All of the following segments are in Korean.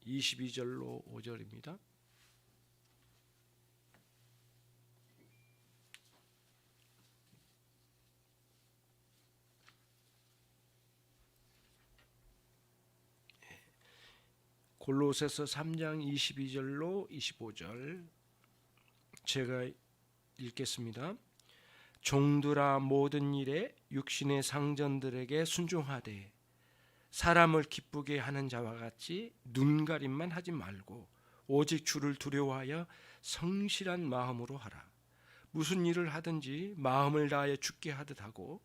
22절로 5절입니다. 골로새서 3장 22절로 25절 제가 읽겠습니다. 종들아 모든 일에 육신의 상전들에게 순종하되 사람을 기쁘게 하는 자와 같이 눈가림만 하지 말고 오직 주를 두려워하여 성실한 마음으로 하라. 무슨 일을 하든지 마음을 다하여 주께 하듯 하고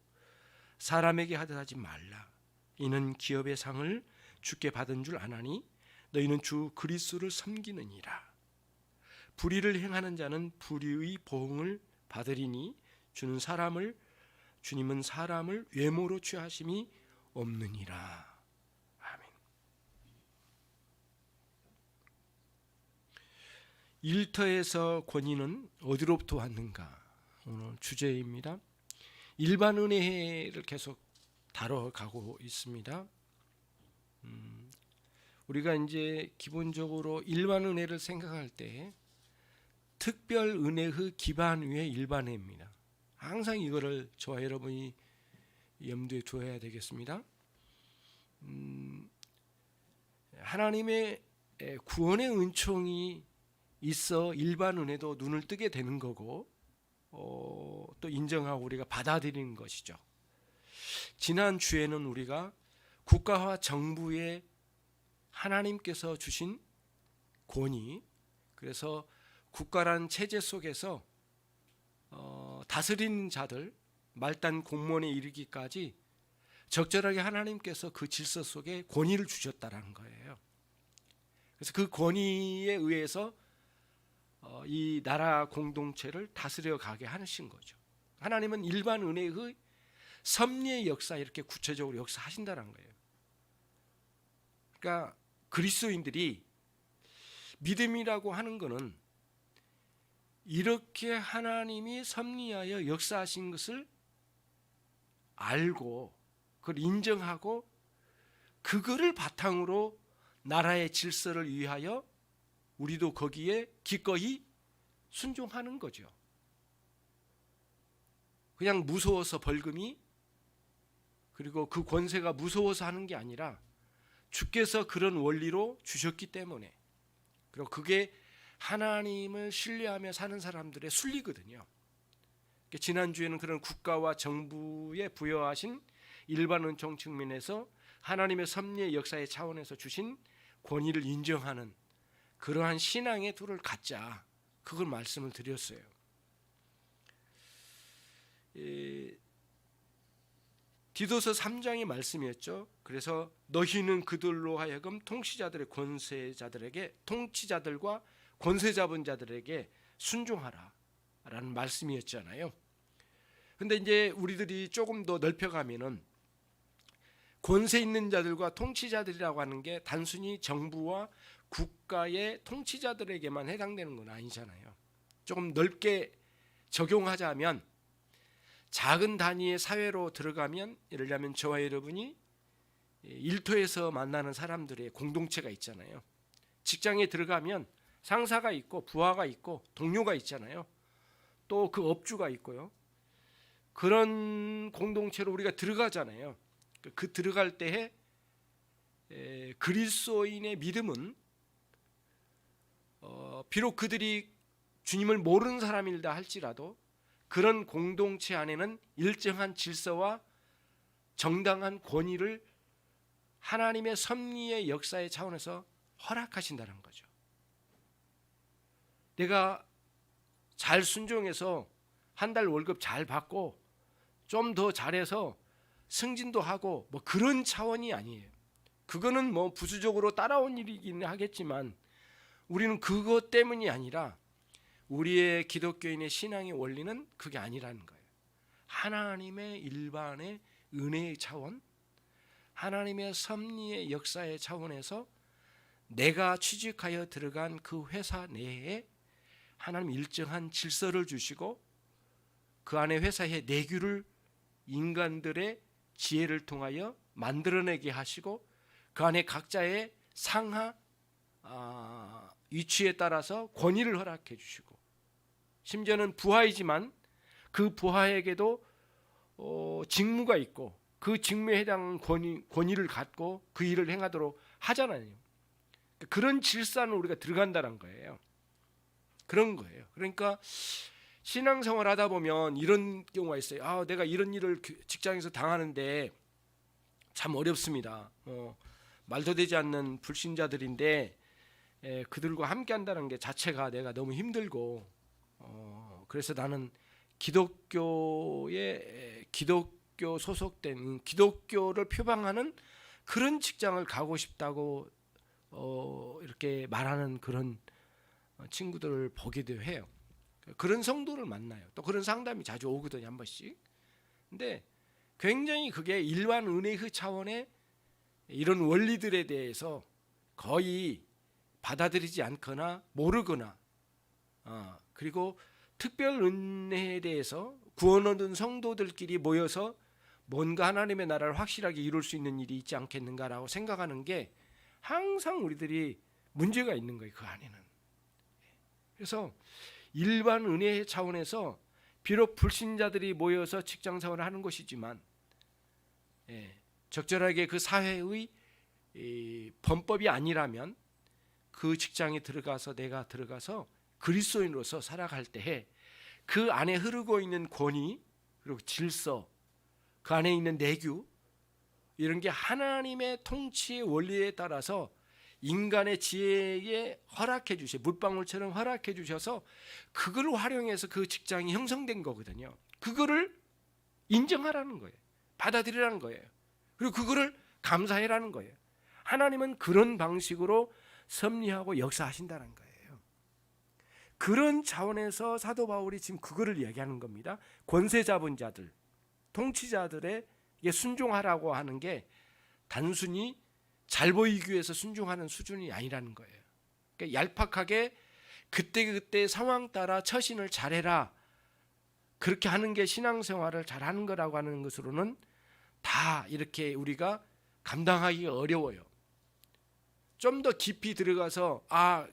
사람에게 하듯 하지 말라. 이는 기업의 상을 주께 받은 줄 아나니 너희는 주 그리스도를 섬기느니라. 불의를 행하는 자는 불의의 보응을 받으리니 주님은 사람을 외모로 취하심이 없느니라. 아멘. 일터에서 권위는 어디로부터 왔는가? 오늘 주제입니다. 일반 은혜를 계속 다뤄가고 있습니다. 우리가 이제 기본적으로 일반 은혜를 생각할 때 특별 은혜의 기반 위에 일반회입니다. 항상 이거를 저와 여러분이 염두에 두어야 되겠습니다. 하나님의 구원의 은총이 있어 일반 은혜도 눈을 뜨게 되는 거고 또 인정하고 우리가 받아들이는 것이죠. 지난 주에는 우리가 국가와 정부의 하나님께서 주신 권위, 그래서 국가라는 체제 속에서 다스리는 자들, 말단 공무원에 이르기까지 적절하게 하나님께서 그 질서 속에 권위를 주셨다는 거예요. 그래서 그 권위에 의해서 이 나라 공동체를 다스려 가게 하신 거죠. 하나님은 일반 은혜의 섭리의 역사 이렇게 구체적으로 역사하신다는 거예요. 그러니까 그리스도인들이 믿음이라고 하는 것은 이렇게 하나님이 섭리하여 역사하신 것을 알고 그걸 인정하고 그거를 바탕으로 나라의 질서를 위하여 우리도 거기에 기꺼이 순종하는 거죠. 그냥 무서워서 벌금이 그리고 그 권세가 무서워서 하는 게 아니라 주께서 그런 원리로 주셨기 때문에, 그리고 그게 하나님을 신뢰하며 사는 사람들의 순리거든요. 지난주에는 그런 국가와 정부에 부여하신 일반 은총 측면에서 하나님의 섭리의 역사의 차원에서 주신 권위를 인정하는 그러한 신앙의 둘을 갖자, 그걸 말씀을 드렸어요. 디도서 3장의 말씀이었죠. 그래서 너희는 그들로 하여금 통치자들과 권세 잡은 자들에게 순종하라 라는 말씀이었잖아요. 근데 이제 우리들이 조금 더 넓혀가면은 권세 있는 자들과 통치자들이라고 하는 게 단순히 정부와 국가의 통치자들에게만 해당되는 건 아니잖아요. 조금 넓게 적용하자면 작은 단위의 사회로 들어가면, 예를 들면 저와 여러분이 일터에서 만나는 사람들의 공동체가 있잖아요. 직장에 들어가면 상사가 있고 부하가 있고 동료가 있잖아요. 또 그 업주가 있고요. 그런 공동체로 우리가 들어가잖아요. 그 들어갈 때에 그리스도인의 믿음은 비록 그들이 주님을 모르는 사람이다 할지라도 그런 공동체 안에는 일정한 질서와 정당한 권위를 하나님의 섭리의 역사의 차원에서 허락하신다는 거죠. 내가 잘 순종해서 한 달 월급 잘 받고 좀 더 잘해서 승진도 하고 뭐 그런 차원이 아니에요. 그거는 뭐 부수적으로 따라온 일이긴 하겠지만 우리는 그것 때문이 아니라 우리의 기독교인의 신앙의 원리는 그게 아니라는 거예요. 하나님의 일반의 은혜의 차원, 하나님의 섭리의 역사의 차원에서 내가 취직하여 들어간 그 회사 내에 하나님 일정한 질서를 주시고 그 안에 회사의 내규를 인간들의 지혜를 통하여 만들어내게 하시고 그 안에 각자의 상하 위치에 따라서 권위를 허락해 주시고, 심지어는 부하이지만 그 부하에게도 직무가 있고 그 직무에 해당 권위를 갖고 그 일을 행하도록 하잖아요. 그런 질서는 우리가 들어간다는 거예요. 그런 거예요. 그러니까 신앙생활 하다 보면 이런 경우가 있어요. 내가 이런 일을 직장에서 당하는데 참 어렵습니다. 말도 되지 않는 불신자들인데 그들과 함께 한다는 게 자체가 내가 너무 힘들고, 그래서 나는 기독교 소속된 기독교를 표방하는 그런 직장을 가고 싶다고 이렇게 말하는 그런 친구들을 보기도 해요. 그런 성도를 만나요. 또 그런 상담이 자주 오거든요, 한 번씩. 근데 굉장히 그게 일반 은혜의 차원의 이런 원리들에 대해서 거의 받아들이지 않거나 모르거나, 그리고 특별 은혜에 대해서 구원 얻은 성도들끼리 모여서 뭔가 하나님의 나라를 확실하게 이룰 수 있는 일이 있지 않겠는가라고 생각하는 게 항상 우리들이 문제가 있는 거예요, 그 안에는. 그래서 일반 은혜 차원에서 비록 불신자들이 모여서 직장 생활을 하는 것이지만, 적절하게 그 사회의 범법이 아니라면 그 직장에 내가 들어가서 그리스도인으로서 살아갈 때에 그 안에 흐르고 있는 권위, 그리고 질서, 그 안에 있는 내규, 이런 게 하나님의 통치의 원리에 따라서 인간의 지혜에 허락해 주셔, 물방울처럼 허락해 주셔서 그걸 활용해서 그 직장이 형성된 거거든요. 그거를 인정하라는 거예요. 받아들이라는 거예요. 그리고 그거를 감사해라는 거예요. 하나님은 그런 방식으로 섭리하고 역사하신다는 거예요. 그런 차원에서 사도 바울이 지금 그거를 이야기하는 겁니다. 권세 잡은 자들, 통치자들에게 순종하라고 하는 게 단순히 잘 보이기 위해서 순종하는 수준이 아니라는 거예요. 그러니까 얄팍하게 그때 상황 따라 처신을 잘해라, 그렇게 하는 게 신앙생활을 잘하는 거라고 하는 것으로는 다 이렇게 우리가 감당하기 어려워요. 좀 더 깊이 들어가서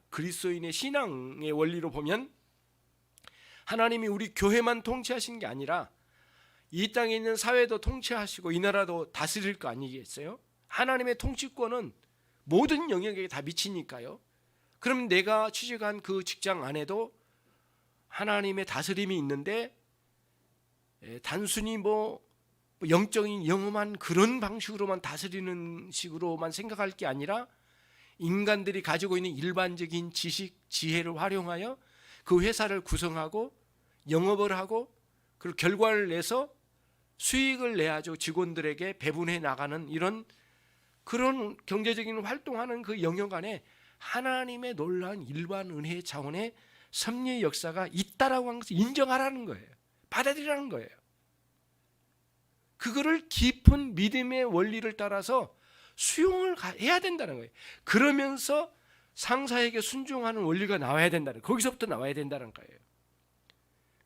그리스도인의 신앙의 원리로 보면 하나님이 우리 교회만 통치하신 게 아니라 이 땅에 있는 사회도 통치하시고 이 나라도 다스릴 거 아니겠어요? 하나님의 통치권은 모든 영역에 다 미치니까요. 그럼 내가 취직한 그 직장 안에도 하나님의 다스림이 있는데, 단순히 영적인 영험한 그런 방식으로만 다스리는 식으로만 생각할 게 아니라 인간들이 가지고 있는 일반적인 지식, 지혜를 활용하여 그 회사를 구성하고 영업을 하고 그리고 결과를 내서 수익을 내야죠. 직원들에게 배분해 나가는 그런 경제적인 활동하는 그 영역 안에 하나님의 놀라운 일반 은혜의 차원의 섭리의 역사가 있다라고 하는 것을 인정하라는 거예요. 받아들이라는 거예요. 그거를 깊은 믿음의 원리를 따라서 수용을 해야 된다는 거예요. 그러면서 상사에게 순종하는 원리가 나와야 된다는 거예요. 거기서부터 나와야 된다는 거예요.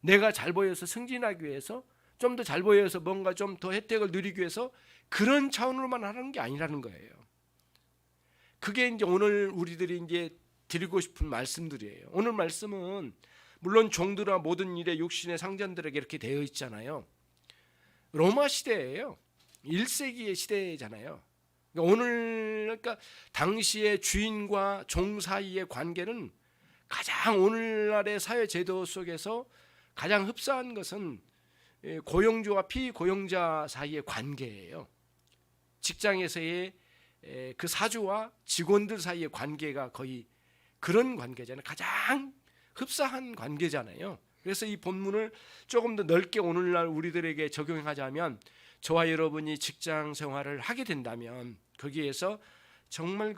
내가 잘 보여서 승진하기 위해서, 좀 더 잘 보여서 뭔가 좀 더 혜택을 누리기 위해서 그런 차원으로만 하는 게 아니라는 거예요. 그게 이제 오늘 우리들이 이제 드리고 싶은 말씀들이에요. 오늘 말씀은 물론 종들과 모든 일에 육신의 상전들에게 이렇게 되어 있잖아요. 로마 시대예요. 1세기의 시대잖아요. 그러니까 당시의 주인과 종 사이의 관계는 가장 오늘날의 사회 제도 속에서 가장 흡사한 것은 고용주와 피고용자 사이의 관계예요. 직장에서의 그 사주와 직원들 사이의 관계가 거의 그런 관계잖아요. 가장 흡사한 관계잖아요. 그래서 이 본문을 조금 더 넓게 오늘날 우리들에게 적용하자면, 저와 여러분이 직장 생활을 하게 된다면 거기에서 정말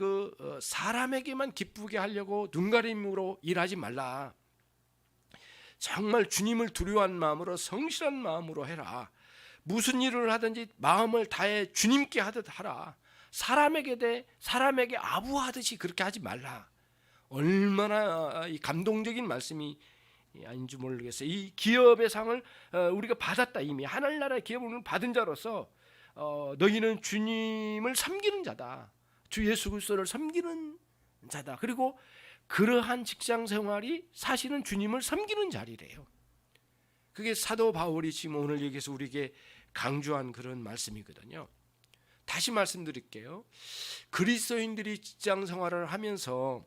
사람에게만 기쁘게 하려고 눈가림으로 일하지 말라. 정말 주님을 두려워한 마음으로, 성실한 마음으로 해라. 무슨 일을 하든지 마음을 다해 주님께 하듯 하라. 사람에게 아부하듯이 그렇게 하지 말라. 얼마나 이 감동적인 말씀이 아닌지 모르겠어요. 이 기업의 상을 우리가 받았다. 이미 하늘나라의 기업을 받은 자로서 너희는 주님을 섬기는 자다. 주 예수 그리스도를 섬기는 자다. 그리고 그러한 직장 생활이 사실은 주님을 섬기는 자리래요. 그게 사도 바울이 지금 오늘 여기서 우리에게 강조한 그런 말씀이거든요. 다시 말씀드릴게요. 그리스도인들이 직장 생활을 하면서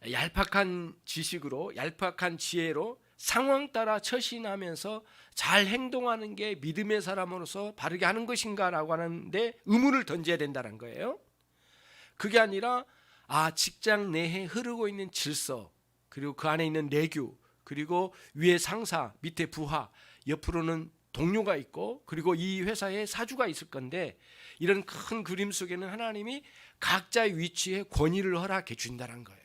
얄팍한 지식으로, 얄팍한 지혜로 상황 따라 처신하면서 잘 행동하는 게 믿음의 사람으로서 바르게 하는 것인가라고 하는데 의문을 던져야 된다는 거예요. 그게 아니라 직장 내에 흐르고 있는 질서, 그리고 그 안에 있는 내규, 그리고 위에 상사, 밑에 부하, 옆으로는 동료가 있고, 그리고 이 회사에 사주가 있을 건데, 이런 큰 그림 속에는 하나님이 각자의 위치에 권위를 허락해 준다는 거예요.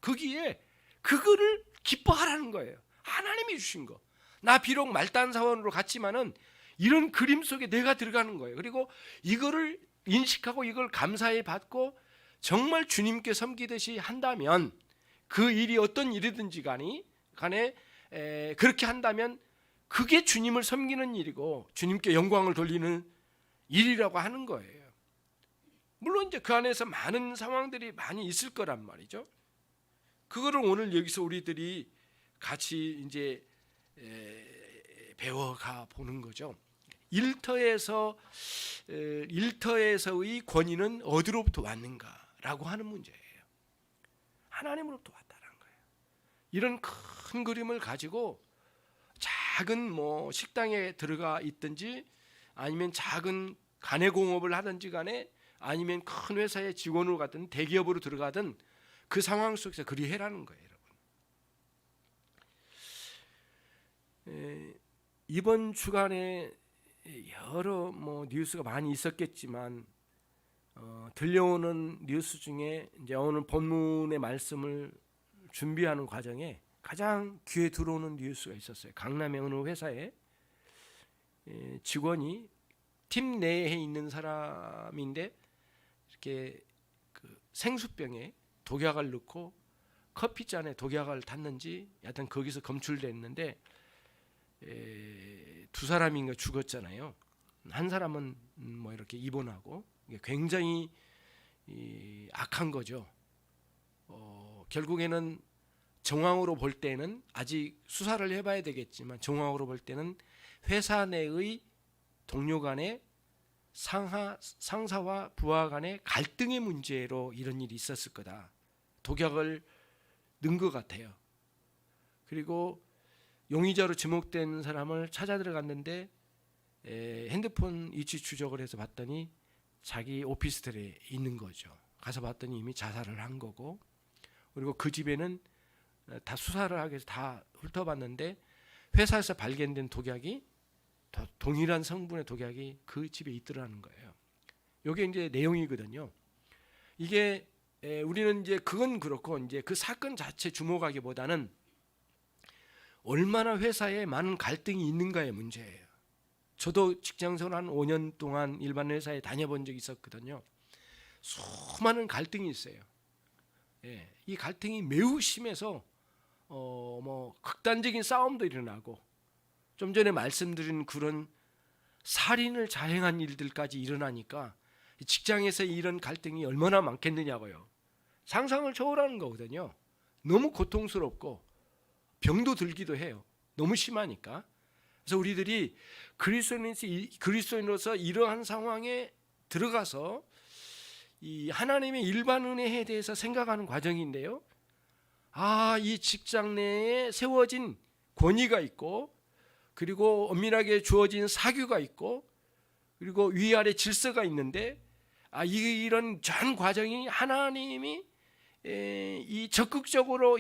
거기에 그거를 기뻐하라는 거예요. 하나님이 주신 거. 나 비록 말단 사원으로 갔지만은 이런 그림 속에 내가 들어가는 거예요. 그리고 이거를 인식하고 이걸 감사히 받고 정말 주님께 섬기듯이 한다면, 그 일이 어떤 일이든지 간에 그렇게 한다면 그게 주님을 섬기는 일이고 주님께 영광을 돌리는 일이라고 하는 거예요. 물론 이제 그 안에서 많은 상황들이 많이 있을 거란 말이죠. 그거를 오늘 여기서 우리들이 같이 이제 배워가 보는 거죠. 일터에서의 권위는 어디로부터 왔는가라고 하는 문제예요. 하나님으로부터 왔다는 거예요. 이런 큰 그림을 가지고 작은 식당에 들어가 있든지, 아니면 작은 간의 공업을 하든지 간에, 아니면 큰 회사의 직원으로 가든 대기업으로 들어가든 그 상황 속에서 그리 해라는 거예요, 여러분. 이번 주간에 여러 뉴스가 많이 있었겠지만 들려오는 뉴스 중에 이제 오늘 본문의 말씀을 준비하는 과정에 가장 귀에 들어오는 뉴스가 있었어요. 강남의 어느 회사에 직원이, 팀 내에 있는 사람인데 이렇게 그 생수병에 독약을 넣고 커피잔에 독약을 탔는지 하여튼 거기서 검출됐는데 두 사람인가 죽었잖아요. 한 사람은 이렇게 입원하고, 굉장히 악한 거죠. 결국에는 정황으로 볼 때는, 아직 수사를 해봐야 되겠지만 정황으로 볼 때는 회사 내의 동료 간의 상사와 부하 간의 갈등의 문제로 이런 일이 있었을 거다. 독약을 넣은 것 같아요. 그리고 용의자로 지목된 사람을 찾아 들어갔는데 핸드폰 위치 추적을 해서 봤더니 자기 오피스텔에 있는 거죠. 가서 봤더니 이미 자살을 한 거고, 그리고 그 집에는 다 수사를 하기 위해서 다 훑어봤는데 회사에서 발견된 독약이 동일한 성분의 독약이 그 집에 있더라는 거예요. 이게 이제 내용이거든요. 이게 우리는 이제 그건 그렇고, 이제 그 사건 자체 주목하기보다는 얼마나 회사에 많은 갈등이 있는가의 문제예요. 저도 직장생활 한 5년 동안 일반 회사에 다녀본 적이 있었거든요. 수많은 갈등이 있어요. 이 갈등이 매우 심해서 극단적인 싸움도 일어나고, 좀 전에 말씀드린 그런 살인을 자행한 일들까지 일어나니까 직장에서 이런 갈등이 얼마나 많겠느냐고요. 상상을 초월하는 거거든요. 너무 고통스럽고 병도 들기도 해요. 너무 심하니까. 그래서 우리들이 그리스도인으로서 이러한 상황에 들어가서 이 하나님의 일반 은혜에 대해서 생각하는 과정인데요. 이 직장 내에 세워진 권위가 있고, 그리고 엄밀하게 주어진 사규가 있고, 그리고 위아래 질서가 있는데, 이런 전 과정이 하나님이 이 적극적으로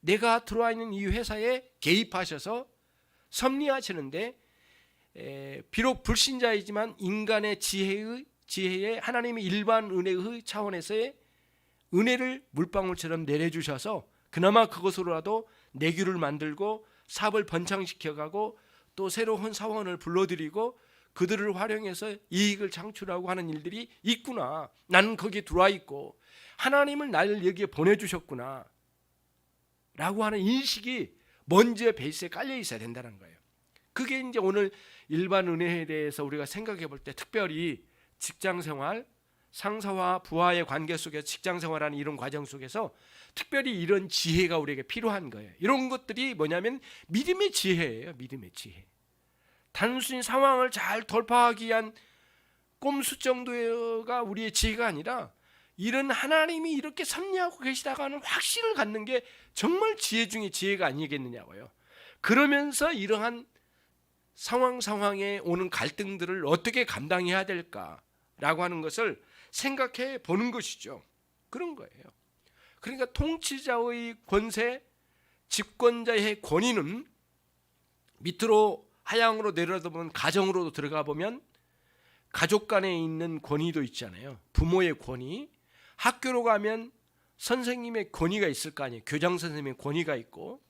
내가 들어와 있는 이 회사에 개입하셔서 섭리하시는데, 비록 불신자이지만 인간의 지혜에 하나님의 일반 은혜의 차원에서의 은혜를 물방울처럼 내려주셔서 그나마 그것으로라도 내규를 만들고 사업을 번창시켜가고 또 새로운 사원을 불러들이고 그들을 활용해서 이익을 창출하고 하는 일들이 있구나. 나는 거기에 들어와 있고 하나님을 나를 여기에 보내주셨구나 라고 하는 인식이 먼저 베이스에 깔려 있어야 된다는 거예요. 그게 이제 오늘 일반 은혜에 대해서 우리가 생각해 볼 때, 특별히 직장생활, 상사와 부하의 관계 속에서 직장 생활하는 이런 과정 속에서 특별히 이런 지혜가 우리에게 필요한 거예요. 이런 것들이 뭐냐면 믿음의 지혜예요. 믿음의 지혜. 단순히 상황을 잘 돌파하기 위한 꼼수 정도가 우리의 지혜가 아니라 이런 하나님이 이렇게 섭리하고 계시다고 하는 확신을 갖는 게 정말 지혜 중에 지혜가 아니겠느냐고요. 그러면서 이러한 상황에 오는 갈등들을 어떻게 감당해야 될까라고 하는 것을 생각해 보는 것이죠. 그런 거예요. 그러니까 통치자의 권세, 집권자의 권위는 밑으로 하향으로 내려다보면 가정으로 들어가 보면 가족 간에 있는 권위도 있잖아요. 부모의 권위, 학교로 가면 선생님의 권위가 있을 거 아니에요. 교장 선생님의 권위가 있고,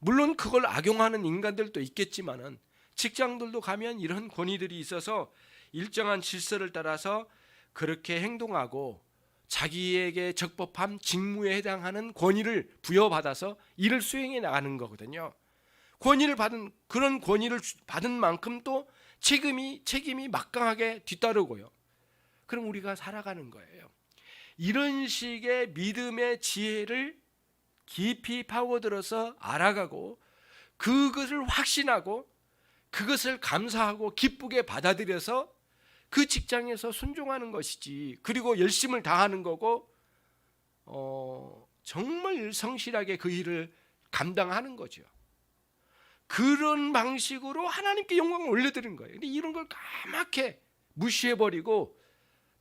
물론 그걸 악용하는 인간들도 있겠지만은 직장들도 가면 이런 권위들이 있어서 일정한 질서를 따라서 그렇게 행동하고 자기에게 적법한 직무에 해당하는 권위를 부여받아서 일을 수행해 나가는 거거든요. 그런 권위를 받은 만큼 또 책임이 막강하게 뒤따르고요. 그럼 우리가 살아가는 거예요. 이런 식의 믿음의 지혜를 깊이 파고들어서 알아가고 그것을 확신하고 그것을 감사하고 기쁘게 받아들여서 그 직장에서 순종하는 것이지, 그리고 열심을 다하는 거고 정말 성실하게 그 일을 감당하는 거죠. 그런 방식으로 하나님께 영광을 올려드린 거예요. 근데 이런 걸 까맣게 무시해버리고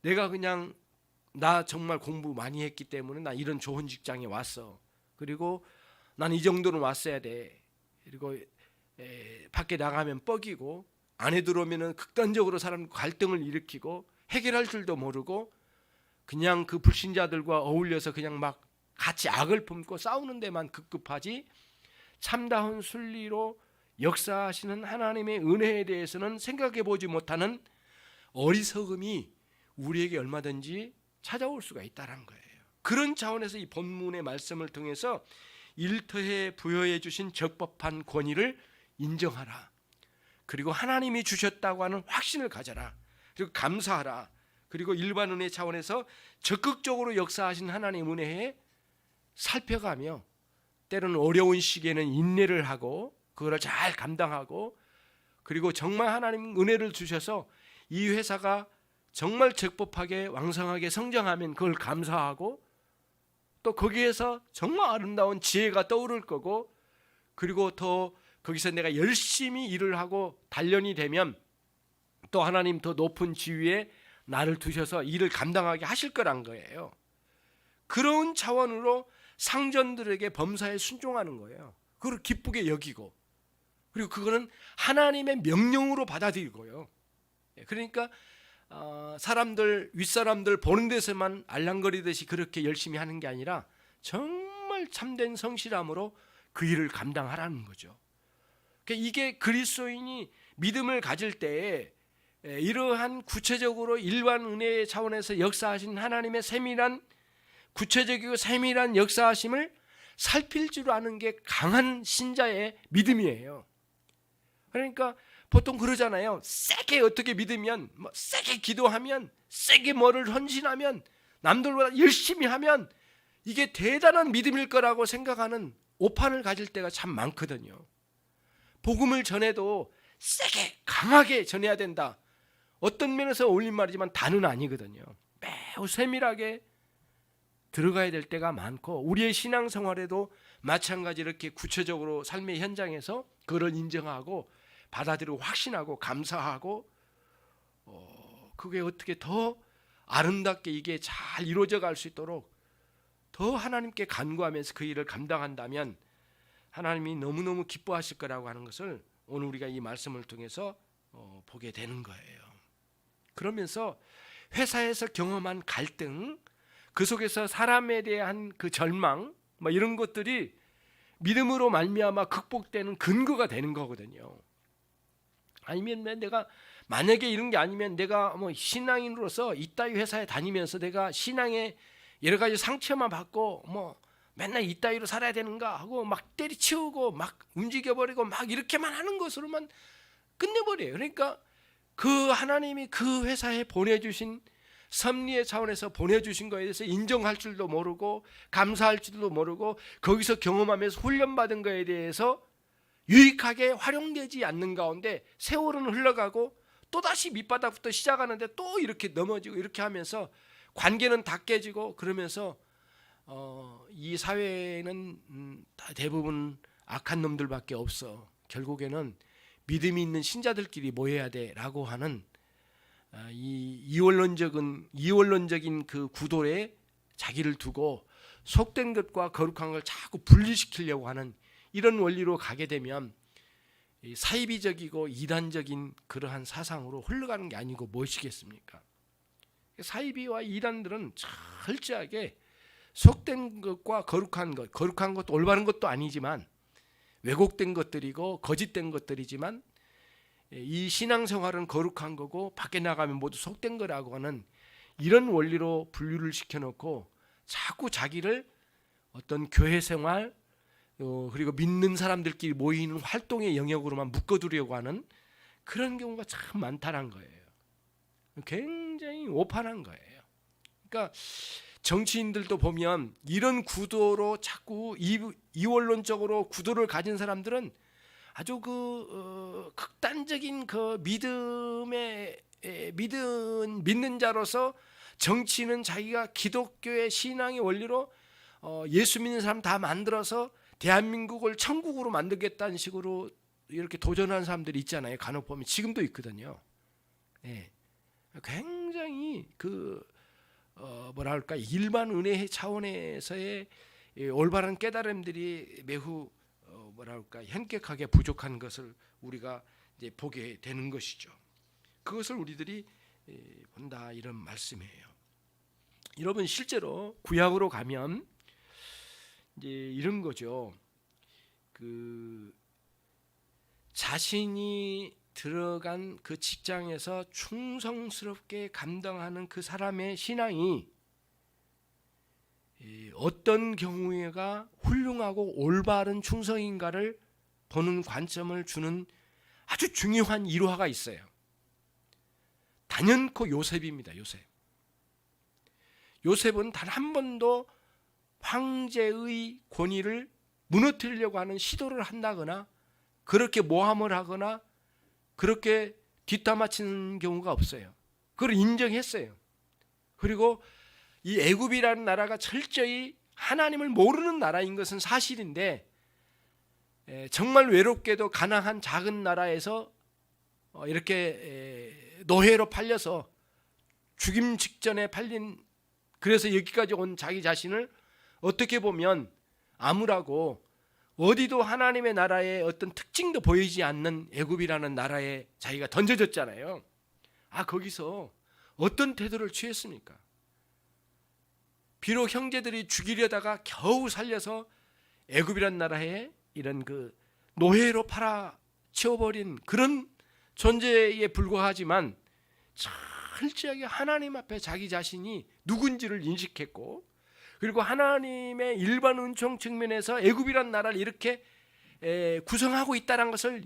내가 그냥 나 정말 공부 많이 했기 때문에 나 이런 좋은 직장에 왔어. 그리고 난 이 정도는 왔어야 돼. 그리고 밖에 나가면 뻐기고 안에 들어오면 극단적으로 사람 갈등을 일으키고 해결할 줄도 모르고 그냥 그 불신자들과 어울려서 그냥 막 같이 악을 품고 싸우는 데만 급급하지, 참다운 순리로 역사하시는 하나님의 은혜에 대해서는 생각해 보지 못하는 어리석음이 우리에게 얼마든지 찾아올 수가 있다는 거예요. 그런 차원에서 이 본문의 말씀을 통해서 일터에 부여해 주신 적법한 권위를 인정하라. 그리고 하나님이 주셨다고 하는 확신을 가져라. 그리고 감사하라. 그리고 일반 은혜 차원에서 적극적으로 역사하신 하나님 은혜에 살펴가며 때로는 어려운 시기에는 인내를 하고 그거를 잘 감당하고, 그리고 정말 하나님 은혜를 주셔서 이 회사가 정말 적법하게 왕성하게 성장하면 그걸 감사하고, 또 거기에서 정말 아름다운 지혜가 떠오를 거고, 그리고 더 거기서 내가 열심히 일을 하고 단련이 되면 또 하나님 더 높은 지위에 나를 두셔서 일을 감당하게 하실 거란 거예요. 그런 차원으로 상전들에게 범사에 순종하는 거예요. 그걸 기쁘게 여기고, 그리고 그거는 하나님의 명령으로 받아들이고요. 그러니까 윗사람들 보는 데서만 알랑거리듯이 그렇게 열심히 하는 게 아니라 정말 참된 성실함으로 그 일을 감당하라는 거죠. 그러니까 이게 그리스도인이 믿음을 가질 때에 이러한 구체적으로 일반 은혜의 차원에서 역사하신 하나님의 세밀한, 구체적이고 세밀한 역사하심을 살필 줄 아는 게 강한 신자의 믿음이에요. 그러니까 보통 그러잖아요. 세게 어떻게 믿으면, 세게 기도하면, 세게 뭐를 헌신하면, 남들보다 열심히 하면 이게 대단한 믿음일 거라고 생각하는 오판을 가질 때가 참 많거든요. 복음을 전해도 세게 강하게 전해야 된다. 어떤 면에서 어울린 말이지만 다는 아니거든요. 매우 세밀하게 들어가야 될 때가 많고, 우리의 신앙생활에도 마찬가지 이렇게 구체적으로 삶의 현장에서 그걸 인정하고 받아들이고 확신하고 감사하고 그게 어떻게 더 아름답게 이게 잘 이루어져 갈 수 있도록 더 하나님께 간구하면서 그 일을 감당한다면 하나님이 너무너무 기뻐하실 거라고 하는 것을 오늘 우리가 이 말씀을 통해서 보게 되는 거예요. 그러면서 회사에서 경험한 갈등, 그 속에서 사람에 대한 그 절망, 이런 것들이 믿음으로 말미암아 극복되는 근거가 되는 거거든요. 아니면 내가 만약에 이런 게 아니면 내가 신앙인으로서 이따위 회사에 다니면서 내가 신앙에 여러 가지 상처만 받고 맨날 이따위로 살아야 되는가 하고 막 때리치우고 막 움직여버리고 막 이렇게만 하는 것으로만 끝내버려요. 그러니까 그 하나님이 그 회사에 보내주신 섭리의 차원에서 보내주신 거에 대해서 인정할 줄도 모르고 감사할 줄도 모르고 거기서 경험하면서 훈련받은 거에 대해서 유익하게 활용되지 않는 가운데 세월은 흘러가고 또다시 밑바닥부터 시작하는데 또 이렇게 넘어지고 이렇게 하면서 관계는 다 깨지고 그러면서 이 사회에는 다 대부분 악한 놈들밖에 없어. 결국에는 믿음이 있는 신자들끼리 모여야 돼라고 하는 이 이원론적인 그 구도에 자기를 두고 속된 것과 거룩한 걸 자꾸 분리시키려고 하는 이런 원리로 가게 되면 사이비적이고 이단적인 그러한 사상으로 흘러가는 게 아니고 무엇이겠습니까? 사이비와 이단들은 철저하게 속된 것과 거룩한 것도 올바른 것도 아니지만 왜곡된 것들이고 거짓된 것들이지만 이 신앙생활은 거룩한 거고 밖에 나가면 모두 속된 거라고 하는 이런 원리로 분류를 시켜놓고 자꾸 자기를 어떤 교회 생활 그리고 믿는 사람들끼리 모이는 활동의 영역으로만 묶어두려고 하는 그런 경우가 참 많다는 거예요. 굉장히 오판한 거예요. 그러니까 정치인들도 보면 이런 구도로 자꾸 이원론적으로 구도를 가진 사람들은 아주 극단적인 그 믿는 자로서 정치는 자기가 기독교의 신앙의 원리로 예수 믿는 사람 다 만들어서 대한민국을 천국으로 만들겠다는 식으로 이렇게 도전하는 사람들이 있잖아요. 간혹 보면 지금도 있거든요. 네. 굉장히 뭐랄까 일반 은혜 차원에서의 올바른 깨달음들이 매우 뭐랄까 현격하게 부족한 것을 우리가 이제 보게 되는 것이죠. 그것을 우리들이 본다 이런 말씀이에요. 여러분 실제로 구약으로 가면 이제 이런 거죠. 자신이 들어간 그 직장에서 충성스럽게 감당하는 그 사람의 신앙이 어떤 경우에가 훌륭하고 올바른 충성인가를 보는 관점을 주는 아주 중요한 일화가 있어요. 단연코 요셉입니다. 요셉은 단 한 번도 황제의 권위를 무너뜨리려고 하는 시도를 한다거나 그렇게 모함을 하거나 그렇게 뒷담화치는 경우가 없어요. 그걸 인정했어요. 그리고 이 애굽이라는 나라가 철저히 하나님을 모르는 나라인 것은 사실인데 정말 외롭게도 가난한 작은 나라에서 이렇게 노예로 팔려서 죽임 직전에 팔린 그래서 여기까지 온 자기 자신을 어떻게 보면 암울하고 어디도 하나님의 나라의 어떤 특징도 보이지 않는 애굽이라는 나라에 자기가 던져졌잖아요. 거기서 어떤 태도를 취했습니까? 비록 형제들이 죽이려다가 겨우 살려서 애굽이란 나라에 이런 노예로 팔아치워버린 그런 존재에 불과하지만 철저하게 하나님 앞에 자기 자신이 누군지를 인식했고 그리고 하나님의 일반 은총 측면에서 애굽이란 나라를 이렇게 구성하고 있다는 것을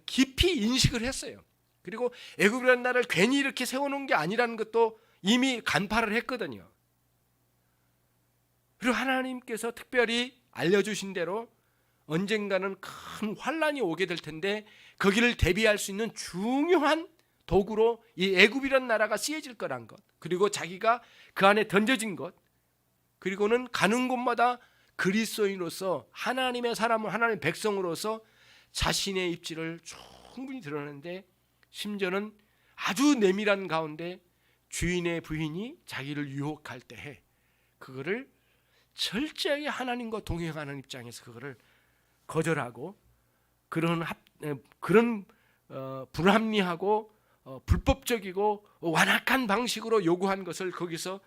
깊이 인식을 했어요. 그리고 애굽이란 나라를 괜히 이렇게 세워놓은 게 아니라는 것도 이미 간파를 했거든요. 그리고 하나님께서 특별히 알려주신 대로 언젠가는 큰 환란이 오게 될 텐데 거기를 대비할 수 있는 중요한 도구로 이 애굽이란 나라가 쓰여질 거란 것, 그리고 자기가 그 안에 던져진 것, 그리고는 가는 곳마다 그리스도인으로서 하나님의 사람을 하나님의 백성으로서 자신의 입지를 충분히 드러내는데 심지어는 아주 내밀한 가운데 주인의 부인이 자기를 유혹할 때에 그거를 철저하게 하나님과 동행하는 입장에서 그거를 거절하고 그런 불합리하고 불법적이고 완악한 방식으로 요구한 것을 거기서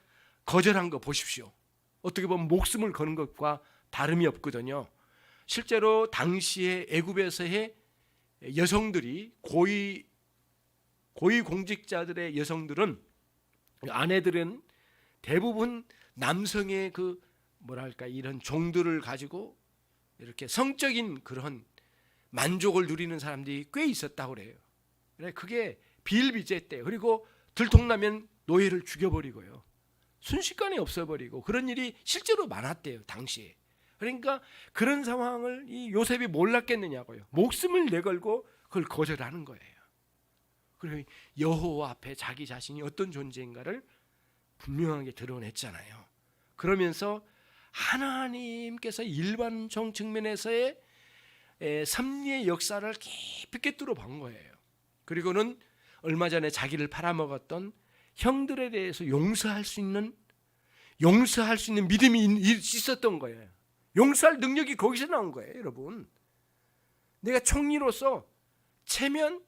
거절한 거 보십시오. 어떻게 보면 목숨을 거는 것과 다름이 없거든요. 실제로 당시에 애굽에서의 여성들이 고위 공직자들의 여성들은 아내들은 대부분 남성의 이런 종들을 가지고 이렇게 성적인 그런 만족을 누리는 사람들이 꽤 있었다고 그래요. 그게 비일비재했대요. 그리고 들통나면 노예를 죽여버리고요. 순식간에 없애버리고 그런 일이 실제로 많았대요, 당시에. 그러니까 그런 상황을 이 요셉이 몰랐겠느냐고요. 목숨을 내걸고 그걸 거절하는 거예요. 그리고 여호와 앞에 자기 자신이 어떤 존재인가를 분명하게 드러냈잖아요. 그러면서 하나님께서 일반적 측면에서의 섭리의 역사를 깊이 뚫어본 거예요. 그리고는 얼마 전에 자기를 팔아먹었던 형들에 대해서 용서할 수 있는 믿음이 있었던 거예요. 용서할 능력이 거기서 나온 거예요, 여러분. 내가 총리로서 체면,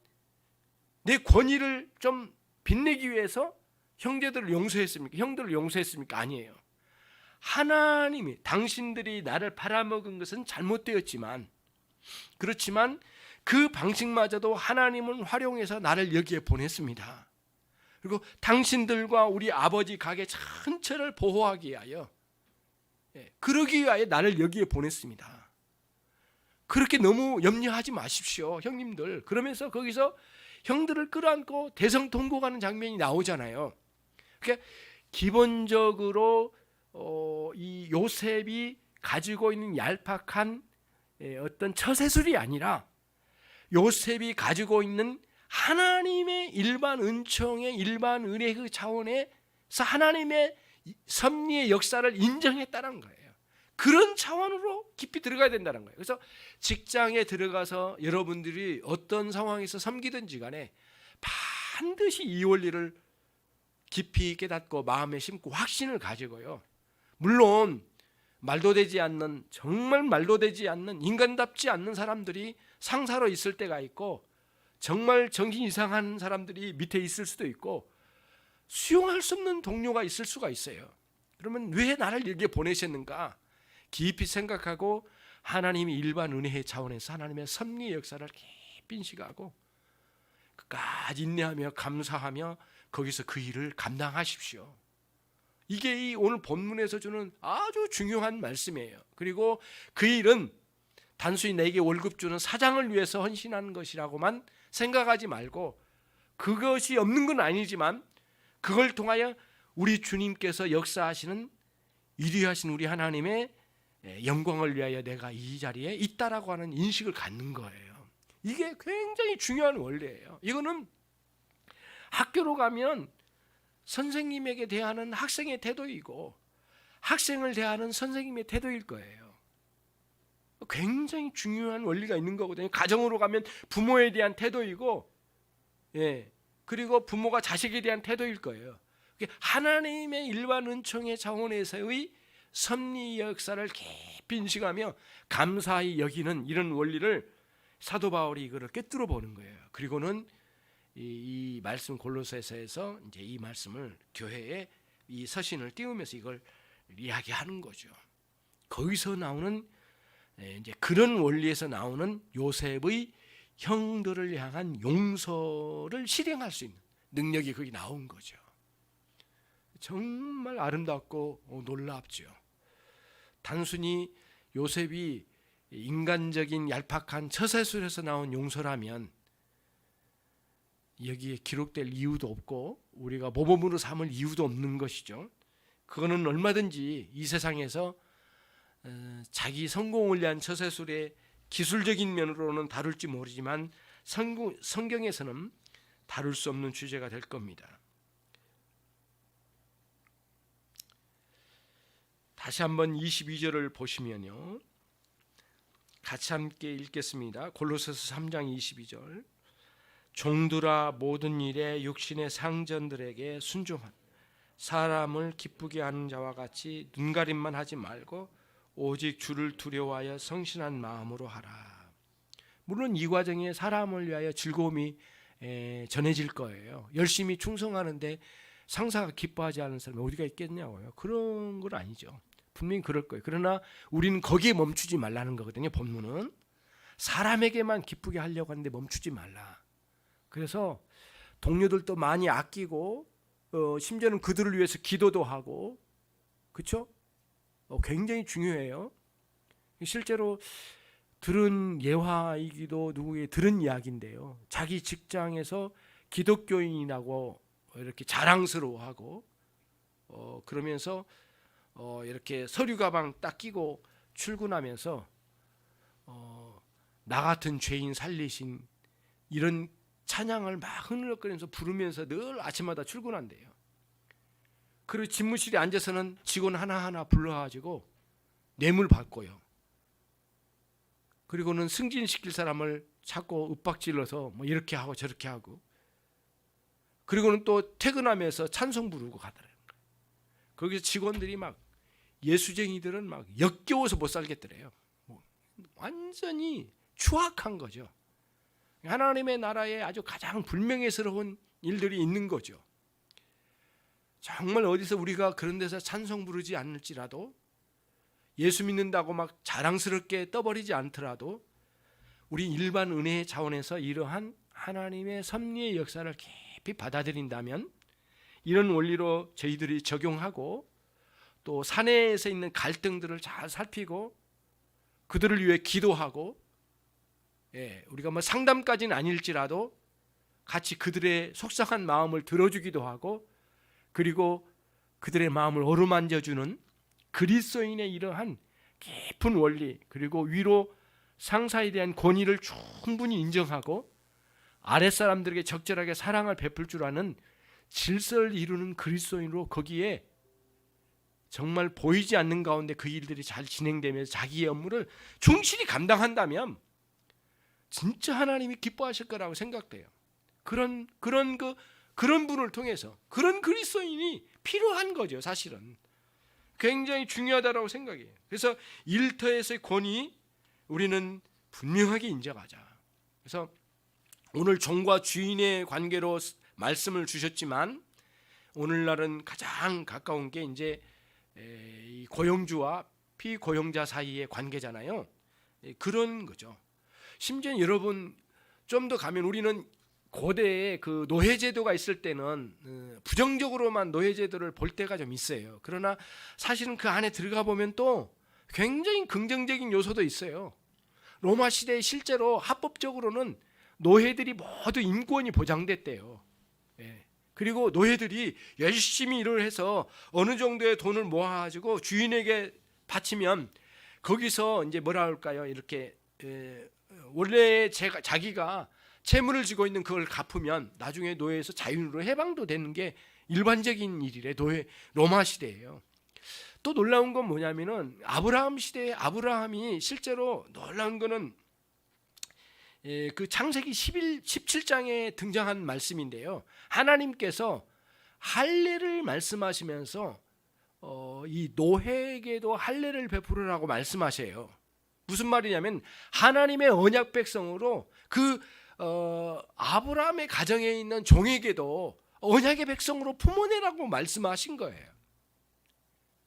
내 권위를 좀 빛내기 위해서 형들을 용서했습니까? 아니에요. 하나님이, 당신들이 나를 팔아먹은 것은 잘못되었지만, 그렇지만 그 방식마저도 하나님은 활용해서 나를 여기에 보냈습니다. 그리고 당신들과 우리 아버지 가게 전체를 보호하기 위하여, 그러기 위하여 나를 여기에 보냈습니다. 그렇게 너무 염려하지 마십시오, 형님들. 그러면서 거기서 형들을 끌어안고 대성통곡하는 장면이 나오잖아요. 그러니까 기본적으로 이 요셉이 가지고 있는 얄팍한 어떤 처세술이 아니라 요셉이 가지고 있는 하나님의 일반 은총의 일반 은혜의 그 차원에서 하나님의 섭리의 역사를 인정했다는 거예요. 그런 차원으로 깊이 들어가야 된다는 거예요. 그래서 직장에 들어가서 여러분들이 어떤 상황에서 섬기든지 간에 반드시 이 원리를 깊이 깨닫고 마음에 심고 확신을 가지고요. 물론 정말 말도 되지 않는, 인간답지 않는 사람들이 상사로 있을 때가 있고, 정말 정신 이상한 사람들이 밑에 있을 수도 있고, 수용할 수 없는 동료가 있을 수가 있어요. 그러면 왜 나를 여기에 보내셨는가 깊이 생각하고 하나님이 일반 은혜의 차원에서 하나님의 섭리의 역사를 깊이 인식하고 끝까지 인내하며 감사하며 거기서 그 일을 감당하십시오. 이게 이 오늘 본문에서 주는 아주 중요한 말씀이에요. 그리고 그 일은 단순히 내게 월급 주는 사장을 위해서 헌신하는 것이라고만 생각하지 말고, 그것이 없는 건 아니지만 그걸 통하여 우리 주님께서 역사하시는 위대하신 우리 하나님의 영광을 위하여 내가 이 자리에 있다라고 하는 인식을 갖는 거예요. 이게 굉장히 중요한 원리예요. 이거는 학교로 가면 선생님에게 대하는 학생의 태도이고 학생을 대하는 선생님의 태도일 거예요. 굉장히 중요한 원리가 있는 거거든요. 가정으로 가면 부모에 대한 태도이고, 그리고 부모가 자식에 대한 태도일 거예요. 하나님의 일반 은총의 차원에서의 섭리 역사를 깊이 인식하며 감사히 여기는 이런 원리를 사도 바울이 이거를 꿰뚫어 보는 거예요. 그리고는 이 말씀 골로새서에서 이제 이 말씀을 교회에 이 서신을 띄우면서 이걸 이야기하는 거죠. 거기서 나오는 이제 그런 원리에서 나오는 요셉의 형들을 향한 용서를 실행할 수 있는 능력이 거기 나온 거죠. 정말 아름답고 놀랍죠. 단순히 요셉이 인간적인 얄팍한 처세술에서 나온 용서라면 여기에 기록될 이유도 없고 우리가 모범으로 삼을 이유도 없는 것이죠. 그거는 얼마든지 이 세상에서 자기 성공을 위한 처세술의 기술적인 면으로는 다룰지 모르지만 성경에서는 다룰 수 없는 주제가 될 겁니다. 다시 한번 22절을 보시면요, 같이 함께 읽겠습니다. 골로새서 3장 22절. 종들아 모든 일에 육신의 상전들에게 순종한 사람을 기쁘게 하는 자와 같이 눈가림만 하지 말고 오직 주를 두려워하여 성실한 마음으로 하라. 물론 이 과정에 사람을 위하여 즐거움이 전해질 거예요. 열심히 충성하는데 상사가 기뻐하지 않는 사람이 어디가 있겠냐고요. 그런 건 아니죠. 분명히 그럴 거예요. 그러나 우리는 거기에 멈추지 말라는 거거든요. 본문은 사람에게만 기쁘게 하려고 하는데 멈추지 말라. 그래서 동료들도 많이 아끼고 심지어는 그들을 위해서 기도도 하고, 그렇죠? 굉장히 중요해요. 실제로 들은 예화이기도 누구에게 들은 이야기인데요. 자기 직장에서 기독교인이라고 이렇게 자랑스러워하고 그러면서 이렇게 서류 가방 딱 끼고 출근하면서 나 같은 죄인 살리신 이런 찬양을 막 흐느적거리면서 부르면서 늘 아침마다 출근한대요. 그리고 집무실에 앉아서는 직원 하나하나 불러가지고 뇌물 받고요. 그리고는 승진시킬 사람을 찾고 윽박질러서 뭐 이렇게 하고 저렇게 하고, 그리고는 또 퇴근하면서 찬송 부르고 가더라고요. 거기서 직원들이 막, 예수쟁이들은 막 역겨워서 못 살겠더래요. 완전히 추악한 거죠. 하나님의 나라에 아주 가장 불명예스러운 일들이 있는 거죠. 정말 어디서 우리가 그런 데서 찬송 부르지 않을지라도, 예수 믿는다고 막 자랑스럽게 떠버리지 않더라도 우리 일반 은혜의 차원에서 이러한 하나님의 섭리의 역사를 깊이 받아들인다면, 이런 원리로 저희들이 적용하고 또 사내에서 있는 갈등들을 잘 살피고 그들을 위해 기도하고, 우리가 뭐 상담까지는 아닐지라도 같이 그들의 속상한 마음을 들어주기도 하고, 그리고 그들의 마음을 어루만져주는 그리스도인의 이러한 깊은 원리, 그리고 위로 상사에 대한 권위를 충분히 인정하고 아랫사람들에게 적절하게 사랑을 베풀 줄 아는 질서를 이루는 그리스도인으로, 거기에 정말 보이지 않는 가운데 그 일들이 잘 진행되면서 자기의 업무를 충실히 감당한다면 진짜 하나님이 기뻐하실 거라고 생각돼요. 그런 분을 통해서 그런 그리스도인이 필요한 거죠. 사실은 굉장히 중요하다고 생각해요. 그래서 일터에서의 권위 우리는 분명하게 인정하자. 그래서 오늘 종과 주인의 관계로 말씀을 주셨지만, 오늘날은 가장 가까운 게 이제 이 고용주와 피고용자 사이의 관계잖아요. 그런 거죠. 심지어 여러분 좀 더 가면, 우리는 고대에 그 노예제도가 있을 때는 부정적으로만 노예제도를 볼 때가 좀 있어요. 그러나 사실은 그 안에 들어가 보면 또 굉장히 긍정적인 요소도 있어요. 로마 시대에 실제로 합법적으로는 노예들이 모두 인권이 보장됐대요. 그리고 노예들이 열심히 일을 해서 어느 정도의 돈을 모아가지고 주인에게 바치면 거기서 이제 뭐라 할까요? 이렇게 원래 자기가 채무를 지고 있는 그걸 갚으면 나중에 노예에서 자유로 해방도 되는 게 일반적인 일이래. 로마 시대예요. 또 놀라운 건 뭐냐면은 아브라함 시대에 아브라함이 실제로 놀라운 거는 그 창세기 17장에 등장한 말씀인데요. 하나님께서 할례를 말씀하시면서 이 노예에게도 할례를 베풀으라고 말씀하세요. 무슨 말이냐면 하나님의 언약 백성으로 그 아브라함의 가정에 있는 종에게도 언약의 백성으로 품어내라고 말씀하신 거예요.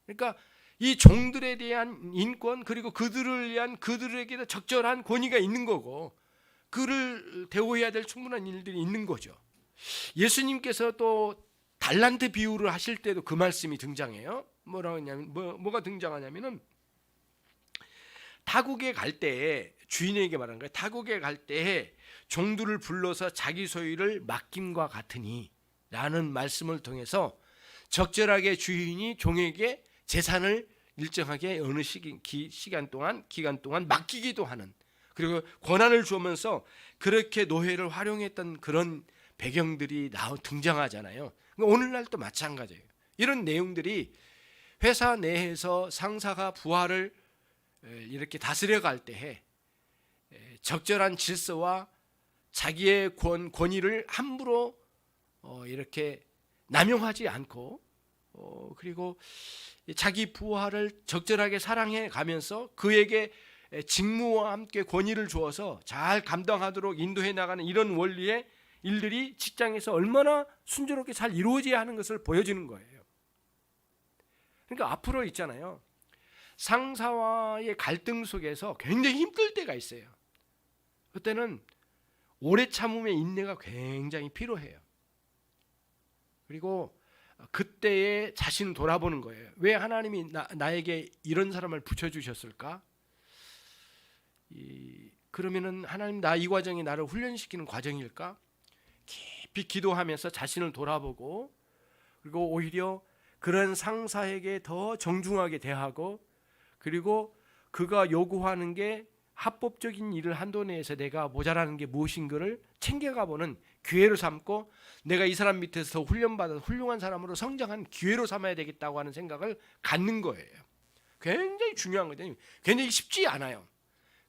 그러니까 이 종들에 대한 인권, 그리고 그들을 위한 그들에게도 적절한 권위가 있는 거고, 그를 대우해야 될 충분한 일들이 있는 거죠. 예수님께서 또 달란트 비유를 하실 때도 그 말씀이 등장해요. 뭐라고 하냐면 뭐가 등장하냐면은 타국에 갈 때, 주인에게 말하는 거예요. 타국에 갈 때 종들을 불러서 자기 소유를 맡김과 같으니 라는 말씀을 통해서 적절하게 주인이 종에게 재산을 일정하게 어느 기간 동안 맡기기도 하는, 그리고 권한을 주면서 그렇게 노예를 활용했던 그런 배경들이 등장하잖아요. 오늘날도 마찬가지예요. 이런 내용들이 회사 내에서 상사가 부하를 이렇게 다스려갈 때에 적절한 질서와 자기의 권위를 함부로 이렇게 남용하지 않고, 그리고 자기 부하를 적절하게 사랑해 가면서 그에게 직무와 함께 권위를 주어서 잘 감당하도록 인도해 나가는 이런 원리의 일들이 직장에서 얼마나 순조롭게 잘 이루어져야 하는 것을 보여주는 거예요. 그러니까 앞으로 있잖아요. 상사와의 갈등 속에서 굉장히 힘들 때가 있어요. 그때는 오래 참음의 인내가 굉장히 필요해요. 그리고 그때의 자신을 돌아보는 거예요. 왜 하나님이 나에게 이런 사람을 붙여주셨을까? 그러면은 하나님 나 이 과정이 나를 훈련시키는 과정일까? 깊이 기도하면서 자신을 돌아보고, 그리고 오히려 그런 상사에게 더 정중하게 대하고, 그리고 그가 요구하는 게 합법적인 일을 한도 내에서 내가 모자라는 게 무엇인가를 챙겨가보는 기회로 삼고, 내가 이 사람 밑에서 훈련받아서 훌륭한 사람으로 성장한 기회로 삼아야 되겠다고 하는 생각을 갖는 거예요. 굉장히 중요한 거거든요. 굉장히 쉽지 않아요.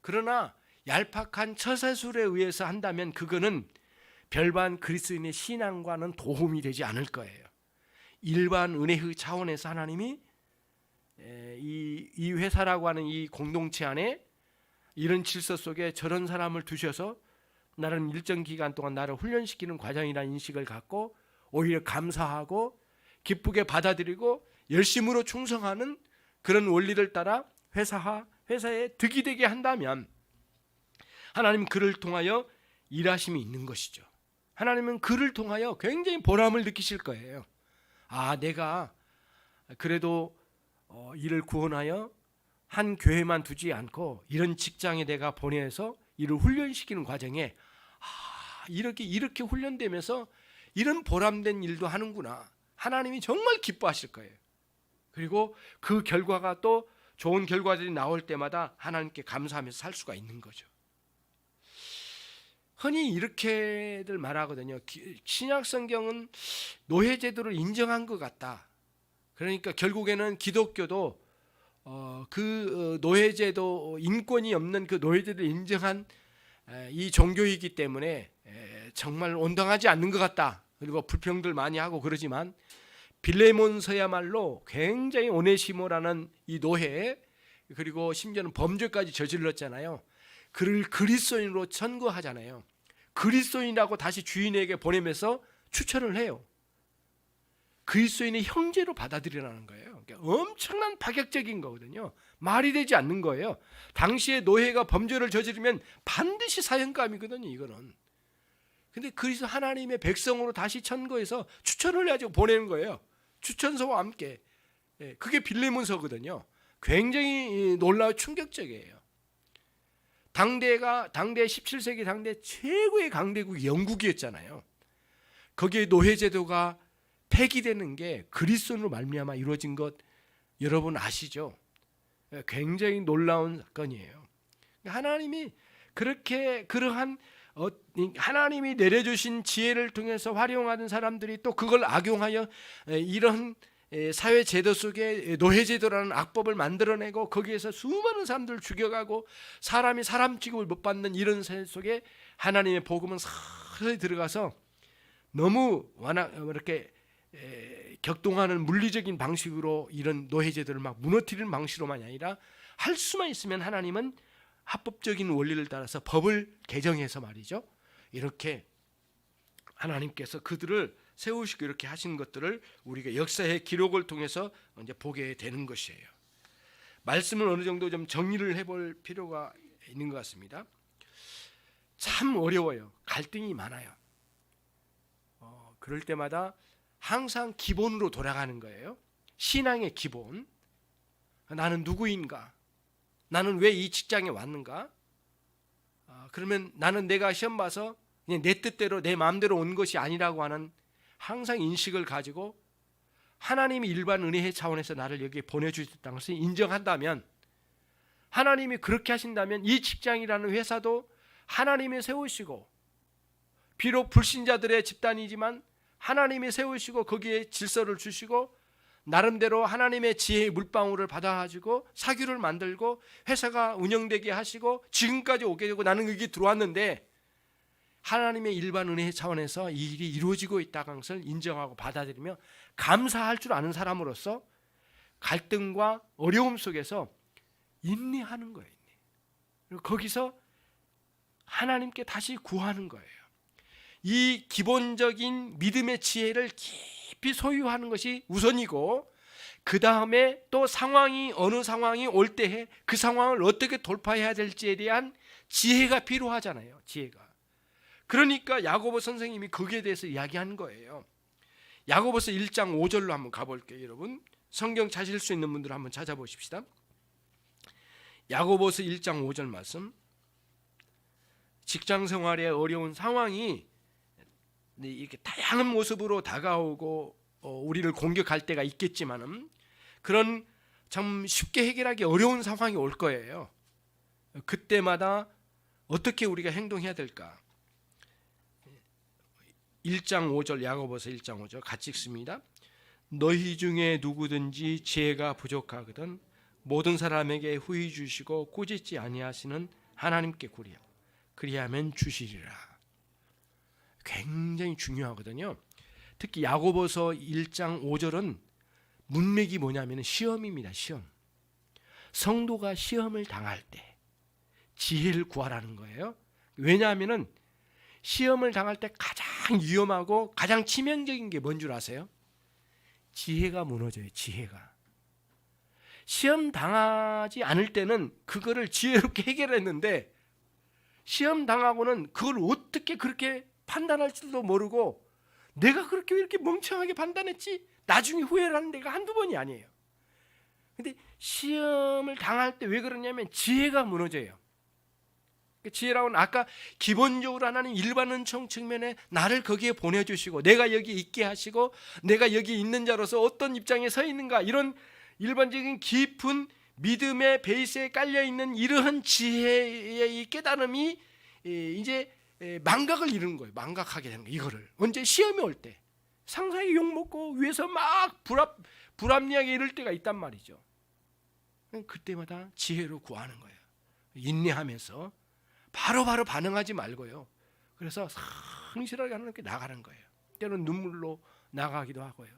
그러나 얄팍한 처세술에 의해서 한다면 그거는 별반 그리스도인의 신앙과는 도움이 되지 않을 거예요. 일반 은혜의 차원에서 하나님이 이 회사라고 하는 이 공동체 안에 이런 질서 속에 저런 사람을 두셔서 나는 일정 기간 동안 나를 훈련시키는 과정이라는 인식을 갖고 오히려 감사하고 기쁘게 받아들이고 열심으로 충성하는 그런 원리를 따라 회사에 득이 되게 한다면 하나님은 그를 통하여 일하심이 있는 것이죠. 하나님은 그를 통하여 굉장히 보람을 느끼실 거예요. 아, 내가 그래도 이를 구원하여 한 교회만 두지 않고 이런 직장에 내가 보내서 이를 훈련시키는 과정에 이렇게 훈련되면서 이런 보람된 일도 하는구나. 하나님이 정말 기뻐하실 거예요. 그리고 그 결과가 또 좋은 결과들이 나올 때마다 하나님께 감사하면서 살 수가 있는 거죠. 흔히 이렇게들 말하거든요. 신약 성경은 노예 제도를 인정한 것 같다. 그러니까 결국에는 기독교도 그 노예제도, 인권이 없는 그 노예제도를 인정한 이 종교이기 때문에 정말 온당하지 않는 것 같다. 그리고 불평들 많이 하고 그러지만 빌레몬서야말로 굉장히 오네시모라는 이 노예, 그리고 심지어는 범죄까지 저질렀잖아요. 그를 그리스도인으로 천거하잖아요. 그리스도인이라고 다시 주인에게 보내면서 추천을 해요. 그리스도인의 형제로 받아들이라는 거예요. 그러니까 엄청난 파격적인 거거든요. 말이 되지 않는 거예요. 당시에 노예가 범죄를 저지르면 반드시 사형감이거든요. 이거는. 근데 그리스도 하나님의 백성으로 다시 천거해서 추천을 해가지고 보내는 거예요. 추천서와 함께. 그게 빌레몬서거든요. 굉장히 놀라워 충격적이에요. 당대 17세기 당대 최고의 강대국이 영국이었잖아요. 거기에 노예제도가 폐기되는 게 그리스도로 말미암아 이루어진 것 여러분 아시죠? 굉장히 놀라운 사건이에요. 하나님이 그러한 하나님이 내려주신 지혜를 통해서 활용하는 사람들이 또 그걸 악용하여 이런 사회 제도 속에 노예제도라는 악법을 만들어내고 거기에서 수많은 사람들을 죽여가고 사람이 사람 취급을 못 받는 이런 세계 속에 하나님의 복음은 서서히 들어가서 너무 이렇게 격동하는 물리적인 방식으로 이런 노예제도를 막 무너뜨리는 방식으로만이 아니라 할 수만 있으면 하나님은 합법적인 원리를 따라서 법을 개정해서 말이죠. 이렇게 하나님께서 그들을 세우시고 이렇게 하신 것들을 우리가 역사의 기록을 통해서 이제 보게 되는 것이에요. 말씀을 어느 정도 좀 정리를 해볼 필요가 있는 것 같습니다. 참 어려워요. 갈등이 많아요. 그럴 때마다 항상 기본으로 돌아가는 거예요. 신앙의 기본. 나는 누구인가? 나는 왜 이 직장에 왔는가? 그러면 나는 내가 시험 봐서 그냥 내 뜻대로 내 마음대로 온 것이 아니라고 하는 항상 인식을 가지고 하나님이 일반 은혜의 차원에서 나를 여기에 보내주셨다는 것을 인정한다면, 하나님이 그렇게 하신다면 이 직장이라는 회사도 하나님이 세우시고, 비록 불신자들의 집단이지만 하나님이 세우시고 거기에 질서를 주시고 나름대로 하나님의 지혜의 물방울을 받아가지고 사규를 만들고 회사가 운영되게 하시고 지금까지 오게 되고 나는 여기 들어왔는데 하나님의 일반 은혜의 차원에서 이 일이 이루어지고 있다는 것을 인정하고 받아들이며 감사할 줄 아는 사람으로서 갈등과 어려움 속에서 인내하는 거예요. 그리고 거기서 하나님께 다시 구하는 거예요. 이 기본적인 믿음의 지혜를 깊이 소유하는 것이 우선이고, 그 다음에 또 어느 상황이 올 때에 그 상황을 어떻게 돌파해야 될지에 대한 지혜가 필요하잖아요. 지혜가. 그러니까 야고보 선생님이 거기에 대해서 이야기하는 거예요. 야고보서 1장 5절로 한번 가볼게요. 여러분 성경 찾을 수 있는 분들 한번 찾아보십시다. 야고보서 1장 5절 말씀. 직장 생활의 어려운 상황이 이렇게 다양한 모습으로 다가오고 우리를 공격할 때가 있겠지만은 그런 참 쉽게 해결하기 어려운 상황이 올 거예요. 그때마다 어떻게 우리가 행동해야 될까? 1장 5절 야고보서 1장 5절 같이 읽습니다. 너희 중에 누구든지 지혜가 부족하거든 모든 사람에게 후히 주시고 꾸짖지 아니하시는 하나님께 구리하고 그리하면 주시리라. 굉장히 중요하거든요. 특히 야고보서 1장 5절은 문맥이 뭐냐면 시험입니다. 시험. 성도가 시험을 당할 때 지혜를 구하라는 거예요. 왜냐하면 시험을 당할 때 가장 위험하고 가장 치명적인 게 뭔 줄 아세요? 지혜가 무너져요. 지혜가. 시험 당하지 않을 때는 그거를 지혜롭게 해결했는데 시험 당하고는 그걸 어떻게 그렇게 판단할지도 모르고 내가 그렇게 왜 이렇게 멍청하게 판단했지? 나중에 후회를 하는 데가 한두 번이 아니에요. 근데 시험을 당할 때 왜 그러냐면 지혜가 무너져요. 지혜라고는 아까 기본적으로 하나님 일반 은총 측면에 나를 거기에 보내주시고 내가 여기 있게 하시고 내가 여기 있는 자로서 어떤 입장에 서 있는가 이런 일반적인 깊은 믿음의 베이스에 깔려있는 이러한 지혜의 이 깨달음이 이제 망각을 이루는 거예요. 망각하게 되는 거예요. 이거를 언제 시험이 올 때 상사에게 욕먹고 위에서 막 불합리하게 이럴 때가 있단 말이죠. 그때마다 지혜로 구하는 거예요. 인내하면서 바로바로 반응하지 말고요. 그래서 성실하게 하나님께 나가는 거예요. 때로는 눈물로 나가기도 하고요.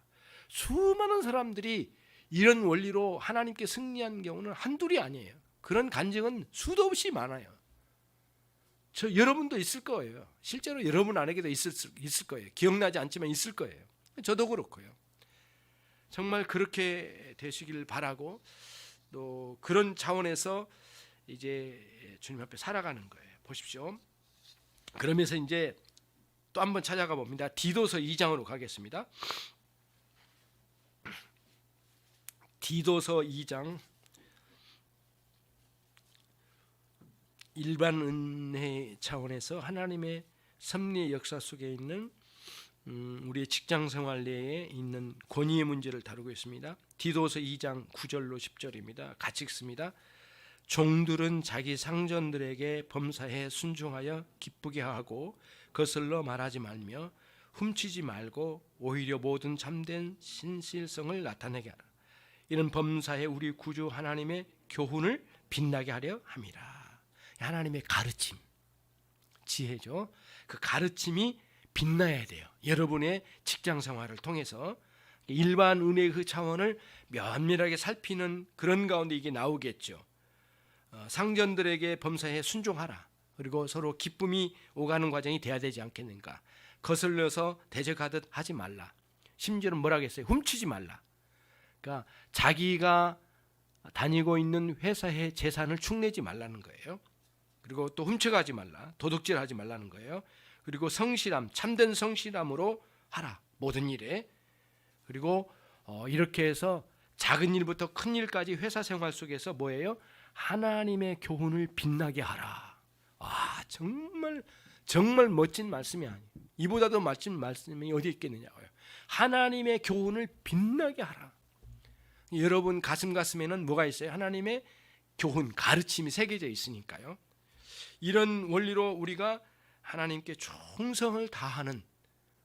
수많은 사람들이 이런 원리로 하나님께 승리한 경우는 한둘이 아니에요. 그런 간증은 수도 없이 많아요. 여러분도 있을 거예요. 실제로 여러분 안에게도 있을 거예요. 기억나지 않지만 있을 거예요. 저도 그렇고요. 정말 그렇게 되시길 바라고 또 그런 차원에서 이제 주님 앞에 살아가는 거예요. 보십시오. 그러면서 이제 또 한번 찾아가 봅니다. 디도서 2장으로 가겠습니다. 디도서 2장 일반 은혜 차원에서 하나님의 섭리의 역사 속에 있는 우리의 직장 생활 내에 있는 권위의 문제를 다루고 있습니다. 디도서 2장 9절로 10절입니다. 같이 읽습니다. 종들은 자기 상전들에게 범사에 순종하여 기쁘게 하고 거슬러 말하지 말며 훔치지 말고 오히려 모든 참된 신실성을 나타내게 하라. 이는 범사에 우리 구주 하나님의 교훈을 빛나게 하려 함이라. 하나님의 가르침, 지혜죠. 그 가르침이 빛나야 돼요. 여러분의 직장 생활을 통해서 일반 은혜의 그 차원을 면밀하게 살피는 그런 가운데 이게 나오겠죠. 상전들에게 범사에 순종하라. 그리고 서로 기쁨이 오가는 과정이 돼야 되지 않겠는가. 거슬려서 대적하듯 하지 말라. 심지어는 뭐라 했어요? 훔치지 말라. 그러니까 자기가 다니고 있는 회사의 재산을 축내지 말라는 거예요. 그리고 또 훔쳐가지 말라. 도둑질하지 말라는 거예요. 그리고 성실함, 참된 성실함으로 하라. 모든 일에. 그리고 이렇게 해서 작은 일부터 큰 일까지 회사 생활 속에서 뭐예요? 하나님의 교훈을 빛나게 하라. 아, 정말 멋진 말씀이 아니에요. 이보다도 멋진 말씀이 어디 있겠느냐고요. 하나님의 교훈을 빛나게 하라. 여러분 가슴에는 뭐가 있어요? 하나님의 교훈, 가르침이 새겨져 있으니까요. 이런 원리로 우리가 하나님께 충성을 다하는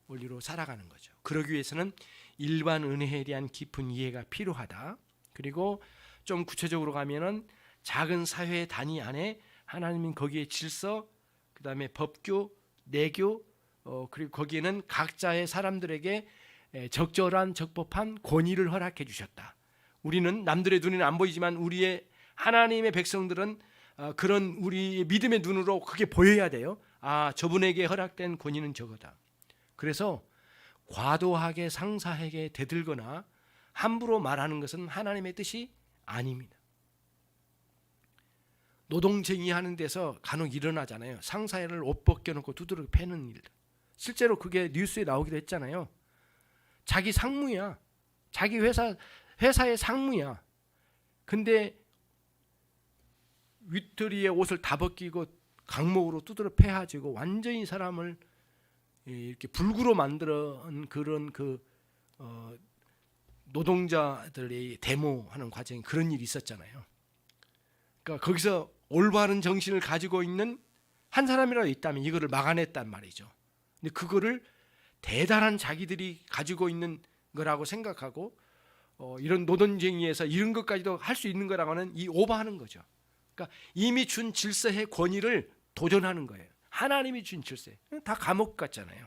원리로 살아가는 거죠. 그러기 위해서는 일반 은혜에 대한 깊은 이해가 필요하다. 그리고 좀 구체적으로 가면은 작은 사회 단위 안에 하나님은 거기에 질서, 그 다음에 법규, 내교, 그리고 거기에는 각자의 사람들에게 적절한 적법한 권위를 허락해 주셨다. 우리는 남들의 눈에는 안 보이지만 우리의 하나님의 백성들은 그런 우리 믿음의 눈으로 그게 보여야 돼요. 아, 저분에게 허락된 권위는 저거다. 그래서 과도하게 상사에게 대들거나 함부로 말하는 것은 하나님의 뜻이 아닙니다. 노동쟁이 하는 데서 간혹 일어나잖아요. 상사를 옷 벗겨놓고 두드러 패는 일. 실제로 그게 뉴스에 나오기도 했잖아요. 자기 상무야. 자기 회사의 상무야. 근데 위트리에 옷을 다 벗기고 강목으로 두드러 패가지고 완전히 사람을 이렇게 불구로 만들어낸 그런 노동자들의 데모하는 과정에 그런 일이 있었잖아요. 그러니까 거기서 올바른 정신을 가지고 있는 한 사람이라도 있다면 이거를 막아냈단 말이죠. 근데 그거를 대단한 자기들이 가지고 있는 거라고 생각하고 이런 노동쟁의에서 이런 것까지도 할 수 있는 거라고는 이 오버하는 거죠. 그러니까 이미 준 질서의 권위를 도전하는 거예요. 하나님이 준 질서, 다 감옥 같잖아요.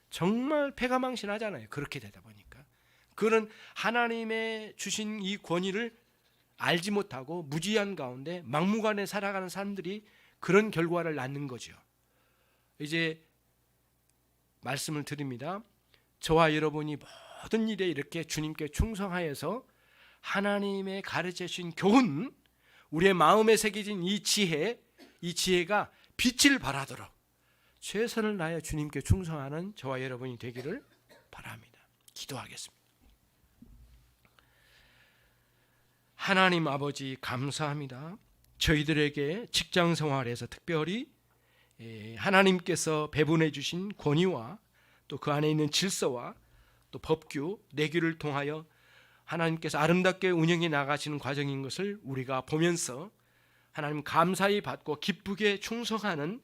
정말 패가망신하잖아요. 그렇게 되다 보니까 그런 하나님의 주신 이 권위를 알지 못하고 무지한 가운데 막무가내 살아가는 사람들이 그런 결과를 낳는 거죠. 이제 말씀을 드립니다. 저와 여러분이 모든 일에 이렇게 주님께 충성하여서 하나님의 가르쳐 주신 교훈, 우리의 마음에 새겨진 이 지혜가 빛을 발하도록 최선을 다하여 주님께 충성하는 저와 여러분이 되기를 바랍니다. 기도하겠습니다. 하나님 아버지 감사합니다. 저희들에게 직장 생활에서 특별히 하나님께서 배분해 주신 권위와 또 그 안에 있는 질서와 또 법규, 내규를 통하여 하나님께서 아름답게 운영해 나가시는 과정인 것을 우리가 보면서 하나님 감사히 받고 기쁘게 충성하는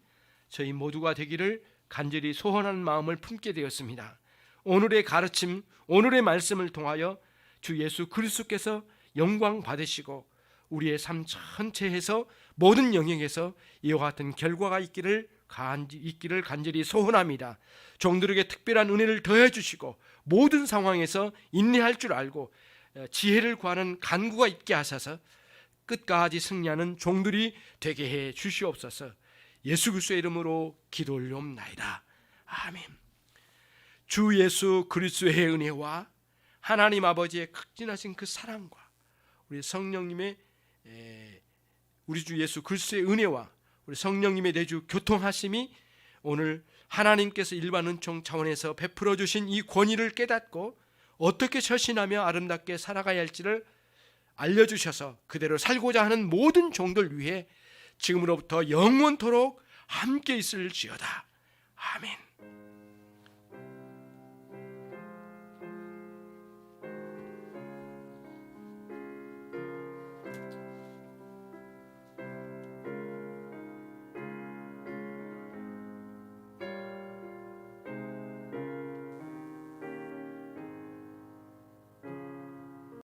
저희 모두가 되기를 간절히 소원하는 마음을 품게 되었습니다. 오늘의 가르침, 오늘의 말씀을 통하여 주 예수 그리스도께서 영광 받으시고 우리의 삶 전체에서 모든 영역에서 이와 같은 결과가 있기를 간절히 소원합니다. 종들에게 특별한 은혜를 더해 주시고 모든 상황에서 인내할 줄 알고 지혜를 구하는 간구가 있게 하셔서 끝까지 승리하는 종들이 되게 해 주시옵소서. 예수 그리스도의 이름으로 기도 올리옵나이다. 아멘. 주 예수 그리스도의 은혜와 하나님 아버지의 극진하신 그 사랑과 우리 성령님의 우리 주 예수 그리스도의 은혜와 우리 성령님의 내주 교통하심이 오늘 하나님께서 일반 은총 차원에서 베풀어 주신 이 권위를 깨닫고 어떻게 처신하며 아름답게 살아가야 할지를 알려주셔서 그대로 살고자 하는 모든 종들 위해 지금으로부터 영원토록 함께 있을지어다. 아멘.